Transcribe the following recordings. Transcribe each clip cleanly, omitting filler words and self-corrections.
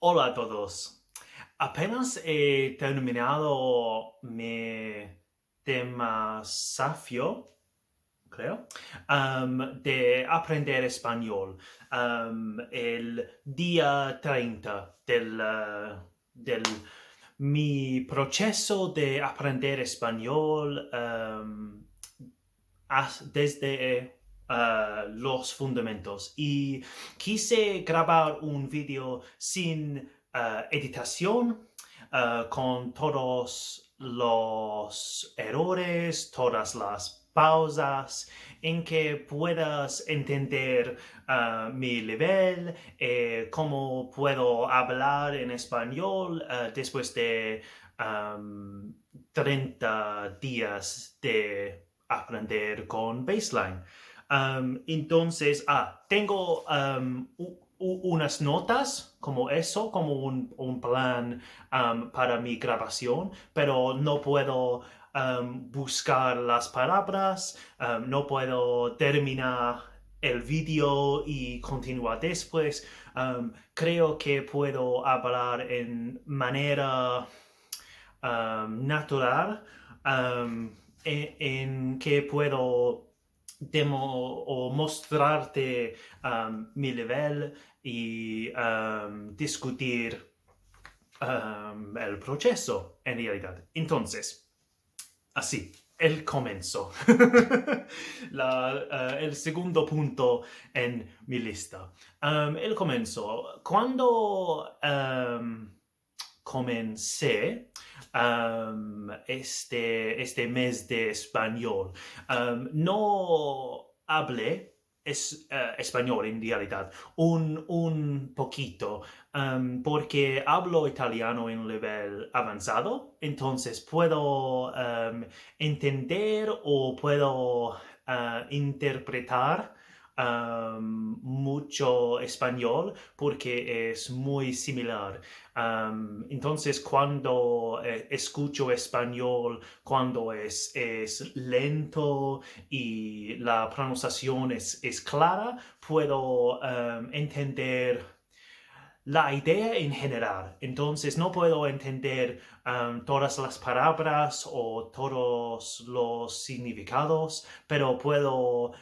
Hola a todos. Apenas he terminado mi desafío, creo, de aprender español. El día 30 del mi proceso de aprender español desde los fundamentos. Y quise grabar un video sin editación, con todos los errores, todas las pausas, en que puedas entender mi nivel, cómo puedo hablar en español después de um, 30 días de aprender con Baseline. Entonces, tengo unas notas como eso, como un plan para mi grabación, pero no puedo buscar las palabras, no puedo terminar el vídeo y continuar después. Creo que puedo hablar en manera natural, en que puedo o mostrarte mi nivel y discutir el proceso en realidad. Entonces, así, el comienzo. El segundo punto en mi lista. El comienzo. Cuando comencé este mes de español, no hablé español en realidad, un poquito, porque hablo italiano en nivel avanzado, entonces puedo entender o puedo interpretar mucho español porque es muy similar. Entonces, cuando escucho español, cuando es lento y la pronunciación es clara, puedo entender la idea en general. Entonces, no puedo entender todas las palabras o todos los significados, pero puedo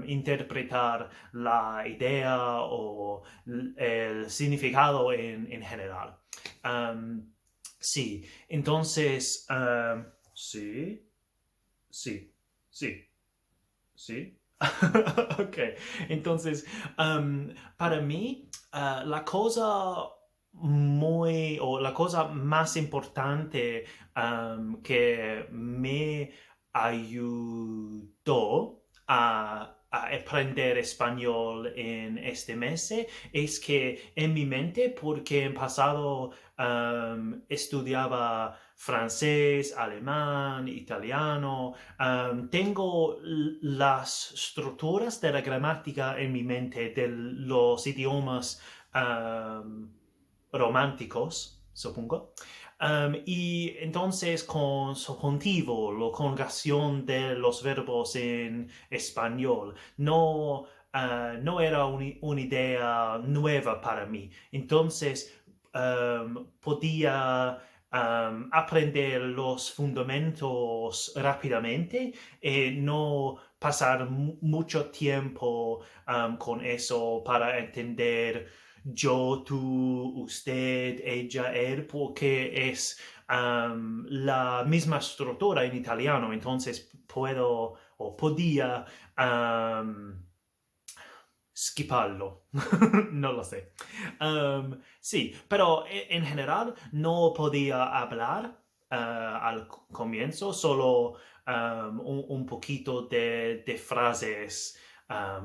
interpretar la idea o el significado en general. Um, sí, entonces, sí, sí, sí, sí. Ok, entonces, para mí, la cosa más importante que me ayudó a aprender español en este mes es que en mi mente, porque en pasado estudiaba francés, alemán, italiano, tengo las estructuras de la gramática en mi mente de los idiomas románticos, supongo. Y entonces con subjuntivo, la conjugación de los verbos en español, no era una idea nueva para mí. Entonces podía aprender los fundamentos rápidamente, no pasar mucho tiempo con eso para entender yo, tú, usted, ella, él, porque es la misma estructura en italiano, entonces puedo o podía skiparlo, no lo sé. Sí, pero en general no podía hablar al comienzo, solo un poquito de frases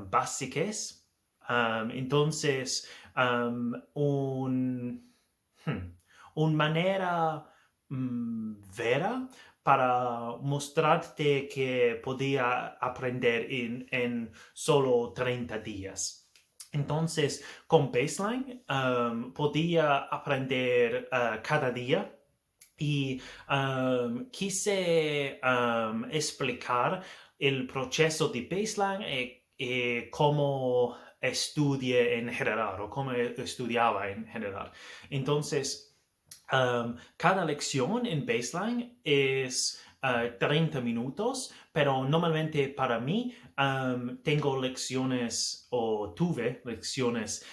básicas. Entonces, hmm, un manera vera para mostrarte que podía aprender en solo 30 días. Entonces, con Baseline podía aprender cada día y quise explicar el proceso de Baseline, cómo estudie en general o cómo estudiaba en general. Entonces, cada lección en baseline es 30 minutos, pero normalmente para mí tengo lecciones o tuve lecciones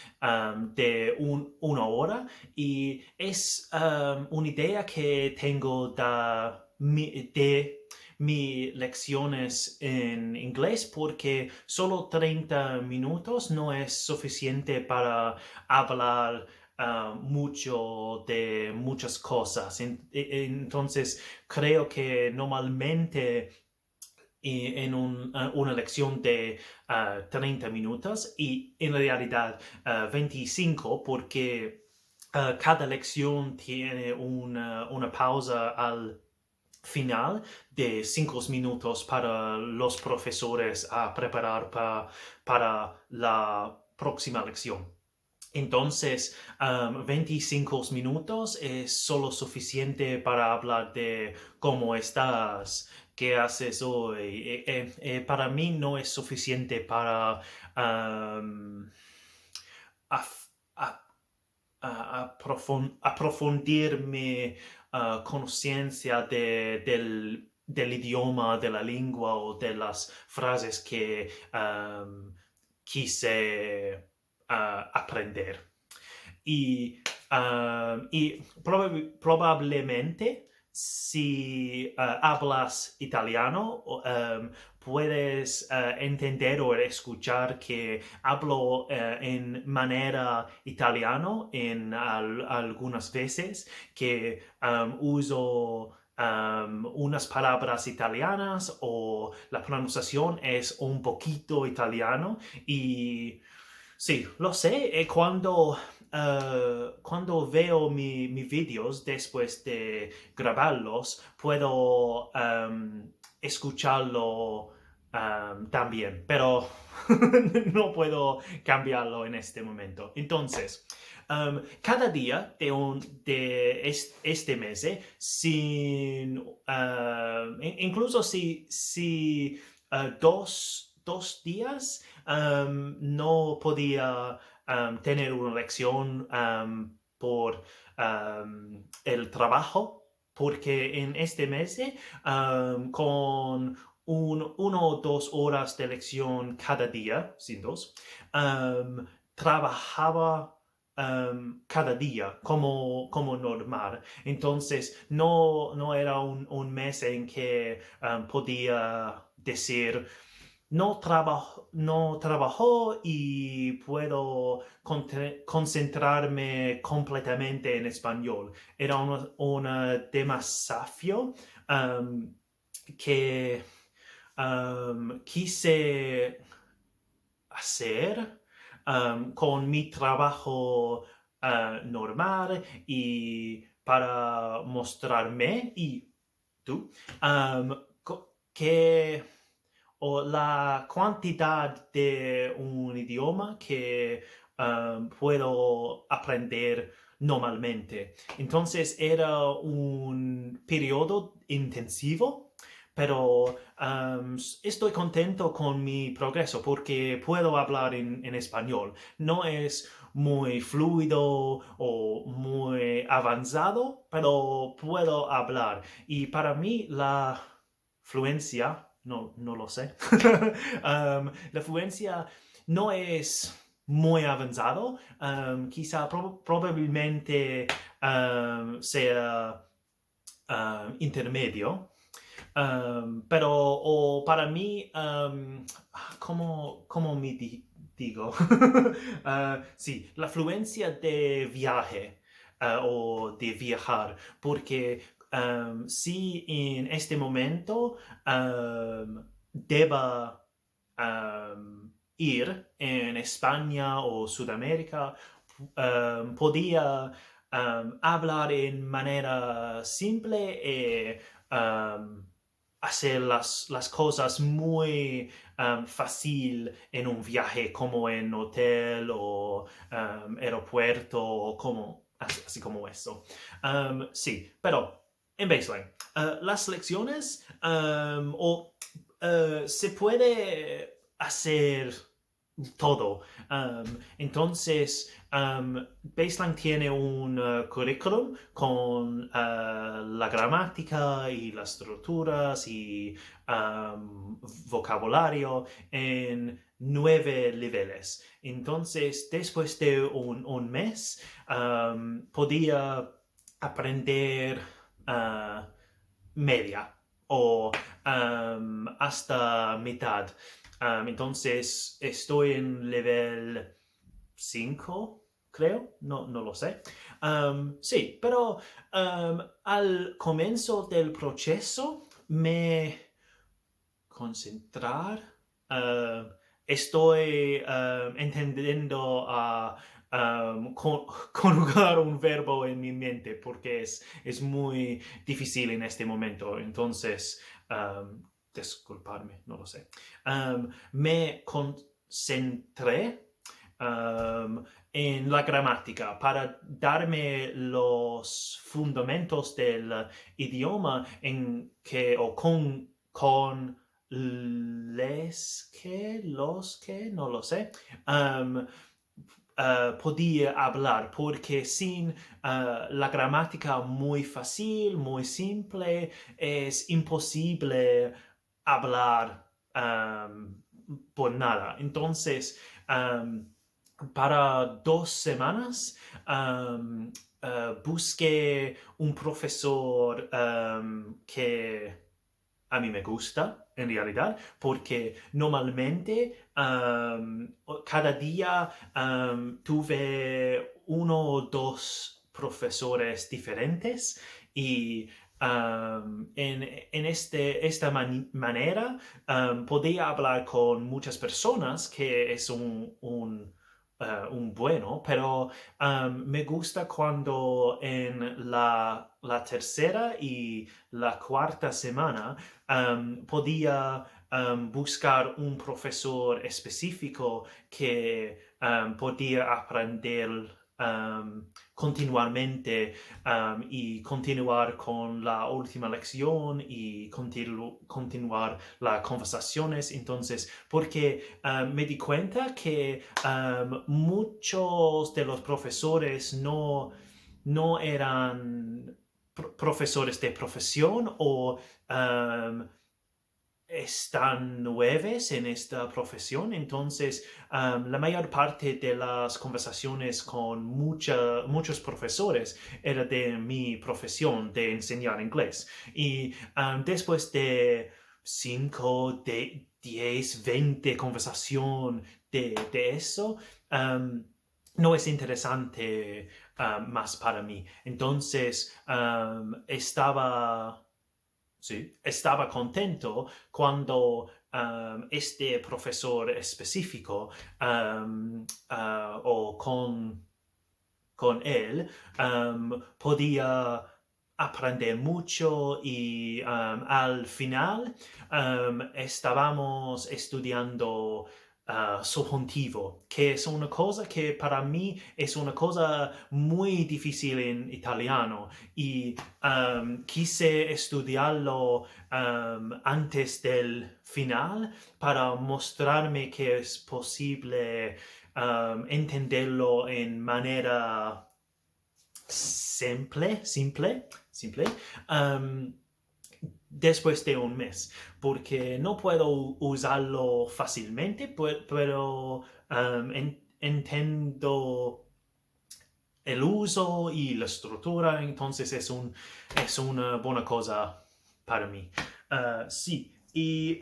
de una hora y es una idea que tengo de mis lecciones en inglés porque solo 30 minutos no es suficiente para hablar mucho de muchas cosas. Entonces, creo que normalmente en una lección de 30 minutos y en realidad 25 porque cada lección tiene una pausa al final de 5 minutos para los profesores a preparar para la próxima lección. Entonces, 25 minutos es solo suficiente para hablar de cómo estás, qué haces hoy. Para mí no es suficiente para um, af- a- aprofundir mi conciencia del idioma, de la lengua o de las frases que quise aprender. Y probablemente si hablas italiano, puedes entender o escuchar que hablo en manera italiano en algunas veces, que uso unas palabras italianas o la pronunciación es un poquito italiano y sí, lo sé. Cuando veo mis vídeos después de grabarlos, puedo escucharlo también, pero no puedo cambiarlo en este momento. Entonces, cada día de este mes, sin, incluso si dos días no podía tener una lección por el trabajo, porque en este mes, con 1 o 2 horas de lección cada día, sin dos, trabajaba cada día como normal. Entonces, no era un mes en que podía decir no trabajó y puedo concentrarme completamente en español. Era un desafío que quise hacer con mi trabajo normal y para mostrarme y tú que o la cantidad de un idioma que puedo aprender normalmente. Entonces era un periodo intensivo, pero estoy contento con mi progreso porque puedo hablar en español. No es muy fluido o muy avanzado, pero puedo hablar. Y para mí la fluencia, no lo sé. La fluencia no es muy avanzado. Quizá probablemente sea intermedio. Pero o para mí, ¿cómo me digo? Sí, la fluencia de viaje o de viajar, porque si en este momento deba ir en España o Sudamérica, podía hablar en manera simple y hacer las cosas muy fácil en un viaje como en hotel o aeropuerto o así como eso. Sí, pero en baseline, las lecciones se puede hacer todo. Entonces, Baseline tiene un currículum con la gramática y las estructuras y vocabulario en 9 niveles. Entonces, después de un mes, podía aprender ah, media o hasta mitad. Entonces, estoy en nivel 5, creo, no lo sé. Sí, pero al comienzo del proceso me concentrar. um, Estoy entendiendo a conjugar un verbo en mi mente porque es muy difícil en este momento. Entonces, disculparme, no lo sé. Me concentré en la gramática para darme los fundamentos del idioma en que o con los que, no lo sé, podía hablar, porque sin la gramática muy fácil, muy simple, es imposible hablar por nada. Entonces, para 2 semanas, busqué un profesor que a mí me gusta, en realidad, porque normalmente cada día tuve uno o dos profesores diferentes y en esta manera podía hablar con muchas personas, que es un bueno, pero me gusta cuando en la tercera y la cuarta semana podía buscar un profesor específico que podía aprender continuamente y continuar con la última lección y continuar las conversaciones. Entonces, porque me di cuenta que muchos de los profesores no eran profesores de profesión o están nuevos en esta profesión. Entonces, la mayor parte de las conversaciones con muchos profesores era de mi profesión de enseñar inglés. Y después de 5, de 10, 20 conversación de eso, no es interesante más para mí. Entonces, sí, estaba contento cuando este profesor específico o con él podía aprender mucho y al final estábamos estudiando subjuntivo, que es una cosa que para mí es una cosa muy difícil en italiano y quise estudiarlo antes del final para mostrarme que es posible entenderlo en manera simple, um, después de un mes, porque no puedo usarlo fácilmente, pero entiendo el uso y la estructura. Entonces es una buena cosa para mí. Sí, y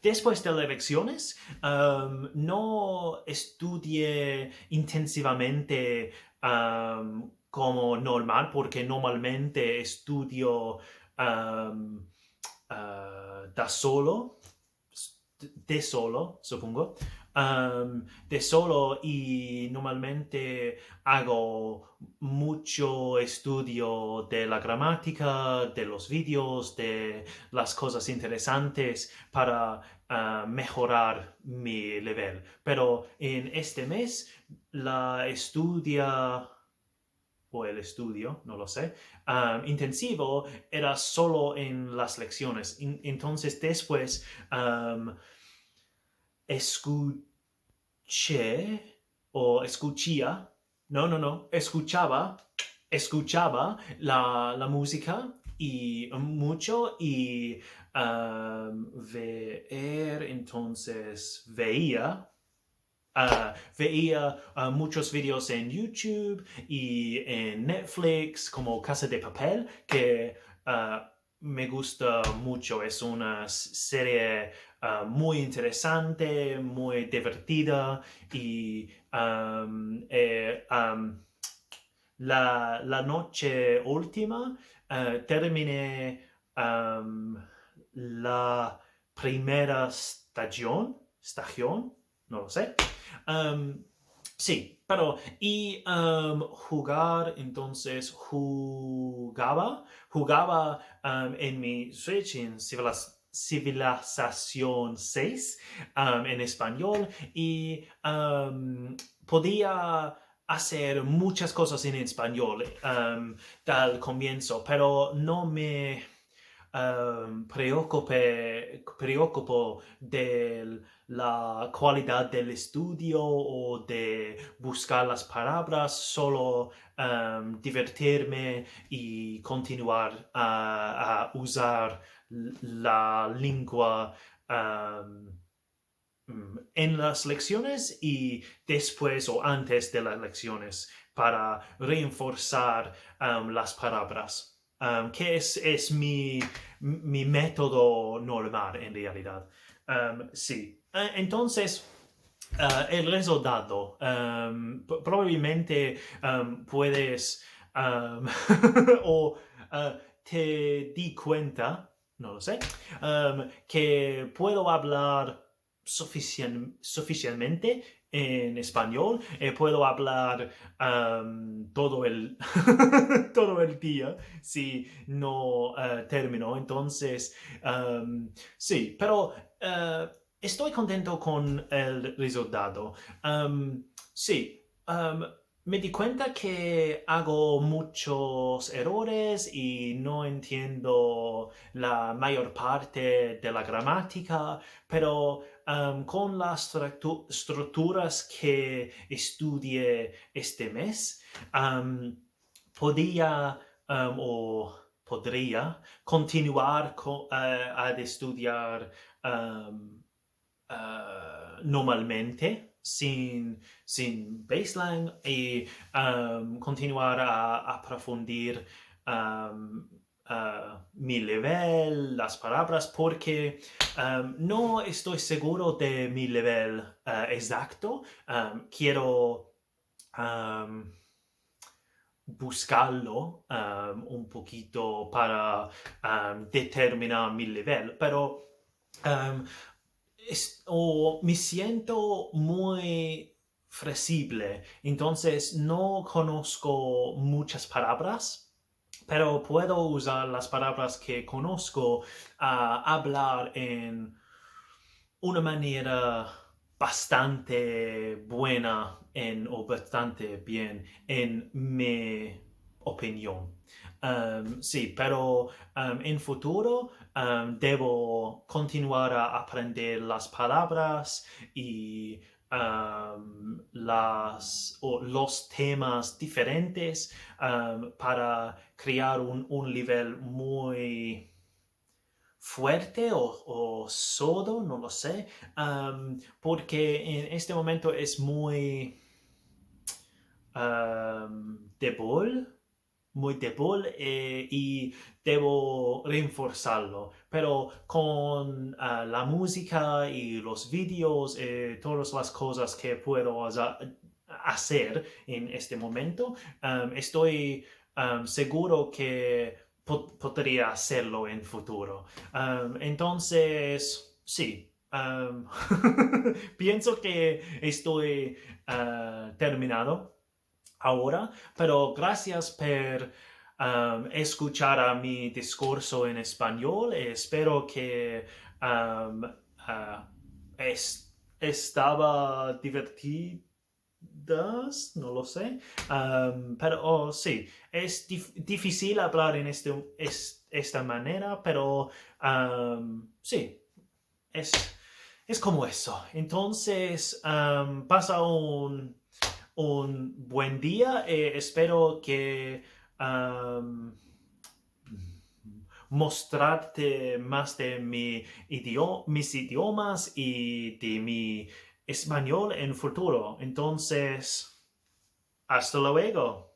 después de las elecciones, no estudié intensivamente como normal, porque normalmente estudio da solo, de solo, supongo, de solo, y normalmente hago mucho estudio de la gramática, de los vídeos, de las cosas interesantes para mejorar mi nivel. Pero en este mes la estudia o el estudio, no lo sé, intensivo era solo en las lecciones. Entonces después escuché o escuchía, no, escuchaba la música y mucho y ver, entonces veía muchos videos en YouTube y en Netflix como Casa de Papel, que me gusta mucho. Es una serie muy interesante, muy divertida y la noche última terminé la primera estación, no lo sé. Um, sí, pero y entonces jugaba en mi Switch en Civilización 6 en español y podía hacer muchas cosas en español al comienzo, pero no me preocupo de la calidad del estudio o de buscar las palabras, solo divertirme y continuar a usar la lengua en las lecciones y después o antes de las lecciones para reforzar las palabras, que es mi método normal en realidad. Sí, entonces el resultado, probablemente puedes o te di cuenta, no lo sé, que puedo hablar suficientemente en español, puedo hablar todo el día si no termino. Entonces, sí, pero estoy contento con el resultado. Sí, me di cuenta que hago muchos errores y no entiendo la mayor parte de la gramática, pero con las estructuras que estudié este mes, podía o podría continuar a estudiar normalmente, sin baseline y continuar a aprofundir mi nivel, las palabras, porque no estoy seguro de mi nivel exacto. Quiero buscarlo un poquito para determinar mi nivel, pero um, o me siento muy flexible, entonces no conozco muchas palabras, pero puedo usar las palabras que conozco a hablar en una manera bastante buena o bastante bien en mi opinión. Sí, pero en futuro debo continuar a aprender las palabras y los temas diferentes para crear un nivel muy fuerte o sodo, no lo sé, porque en este momento es muy débil, muy débil y debo reforzarlo. Pero con la música y los vídeos, todas las cosas que puedo hacer en este momento, estoy seguro que podría hacerlo en futuro. Entonces, sí. Pienso que estoy terminado ahora, pero gracias por escuchar a mi discurso en español. Espero que um, estaba divertido preguntas, no lo sé. Pero sí, es difícil hablar en esta manera, pero sí, es, es como eso. Entonces, pasa un buen día. Espero que mostrarte más de mis idiomas y de mi español en futuro. Entonces, hasta luego.